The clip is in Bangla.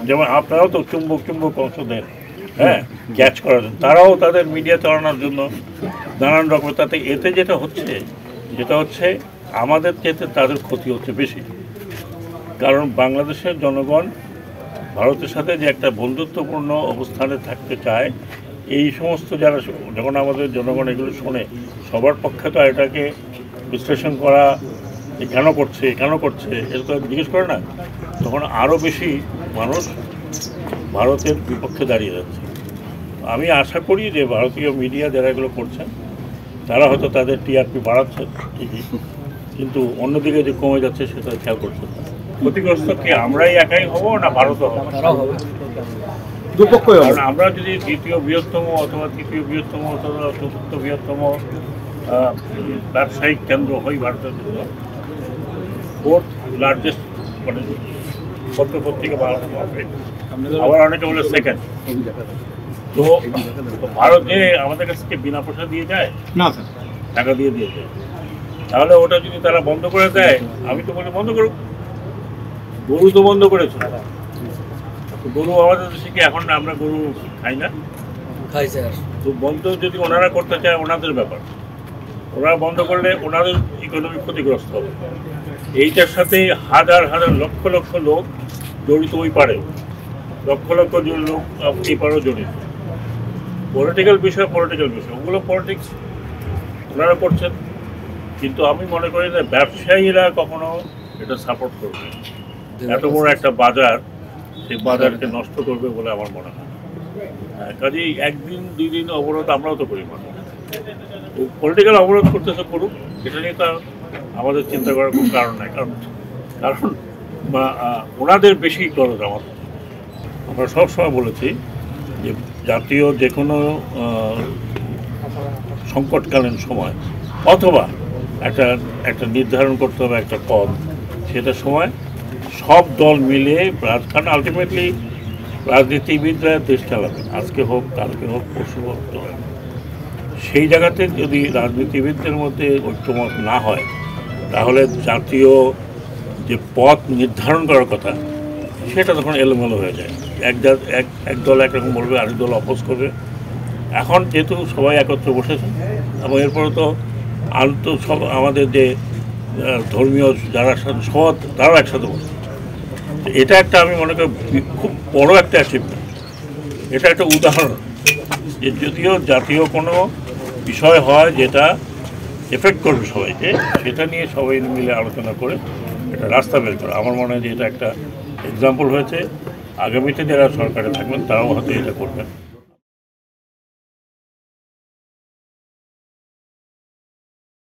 যেমন আপনারাও তো চুম্বক চুম্বক অংশ দেন, হ্যাঁ, ক্যাচ করার জন্য, তারাও তাদের মিডিয়া চালানোর জন্য নানান রকম, তাতে এতে যেটা হচ্ছে আমাদের ক্ষেত্রে তাদের ক্ষতি হচ্ছে বেশি। কারণ বাংলাদেশের জনগণ ভারতের সাথে যে একটা বন্ধুত্বপূর্ণ অবস্থানে থাকতে চায়, এই সমস্ত যারা যখন আমাদের জনগণ এগুলো শোনে, সবার পক্ষে তো এটাকে বিশ্লেষণ করা কেন করছে এটা তো জিজ্ঞেস করে না, তখন আরও বেশি মানুষ ভারতের বিপক্ষে দাঁড়িয়ে যাচ্ছে। আমি আশা করি যে ভারতীয় মিডিয়া যারা এগুলো করছেন তারা হয়তো তাদের টিআরপি বাড়াচ্ছে ঠিকই, কিন্তু অন্যদিকে যে কমে যাচ্ছে সেটা খেয়াল করছে না। ক্ষতিগ্রস্ত কি আমরাই একাই হব না ভারতও হবে? দুপক্ষই হবে। কারণ আমরা যদি দ্বিতীয় বৃহত্তম অথবা তৃতীয় বৃহত্তম অথবা চতুর্থ বৃহত্তম ব্যবসায়িক কেন্দ্র হই ভারতের জন্য, ফোর্থ লার্জেস্ট মানে পত্রপত্রিকা বাংলাদেশ হবে, আবার অনেকে বলে সেকেন্ড। তো ভারত যে আমাদের কাছ থেকে বিনা পয়সা দিয়ে যায় না স্যার, টাকা দিয়ে যায়, তাহলে ওটা যদি তারা বন্ধ করে দেয়, আমি তো বলি বন্ধ করুক। গরু তো বন্ধ করেছে, গরু আমাদের দেশে কি এখন আমরা গরু খাই না? খাই স্যার। তো বন্ধ যদি ওনারা করতে চায় ওনাদের ব্যাপার, ওরা বন্ধ করলে ওনাদের ইকোনমি ক্ষতিগ্রস্ত হবে। এইটার সাথে হাজার হাজার লক্ষ লক্ষ লোক জড়িত, ওই পারে লক্ষ লক্ষ লোক এই পারেও জড়িত। পলিটিক্যাল বিষয় ওগুলো পলিটিক্স ওনারা করছেন, কিন্তু আমি মনে করি যে ব্যবসায়ীরা কখনো এটা সাপোর্ট করবে। এত বড় একটা বাজার, সেই বাজারকে নষ্ট করবে বলে আমার মনে হয়। কাজেই একদিন দুই দিন অবরোধ আমরাও তো করি, মানুষ পলিটিক্যাল অবরোধ করতেছে করুক, এটা নিয়ে তার আমাদের চিন্তা করার কোনো কারণ নাই। কারণ ওনাদের বেশি খরচ আমাদের। আমরা সবসময় বলেছি যে জাতীয় যে কোনো সংকটকালীন সময় অথবা একটা নির্ধারণ করতে হবে একটা পদ, সেটা সময় সব দল মিলে, কারণ আলটিমেটলি রাজনীতিবিদরা দেশ চালাবে, আজকে হোক কালকে হোক পরশু হোক। সেই জায়গাতে যদি রাজনীতিবিদদের মধ্যে ঐক্যমত না হয়, তাহলে জাতীয় যে পথ নির্ধারণ করার কথা সেটা তখন এলোমেলো হয়ে যায়। এক দল একরকম বলবে, আরেক দল অপোজ করবে। এখন যেহেতু সবাই একত্রে বসেছে, এবং এরপরে তো সব আমাদের যে ধর্মীয় যারা সৎ তারাও একসাথে বসে, এটা একটা আমি মনে করি খুব বড় একটা অ্যাচিভমেন্ট। এটা একটা উদাহরণ যে যদিও জাতীয় কোনো বিষয় হয় যেটা এফেক্ট করবে সবাইকে, সেটা নিয়ে সবাই মিলে আলোচনা করে একটা রাস্তা বের করা, আমার মনে হয় যে এটা একটা এক্সাম্পল হয়েছে। আগামীতে যারা সরকারে থাকবেন তারাও হয়তো এটা করবেন।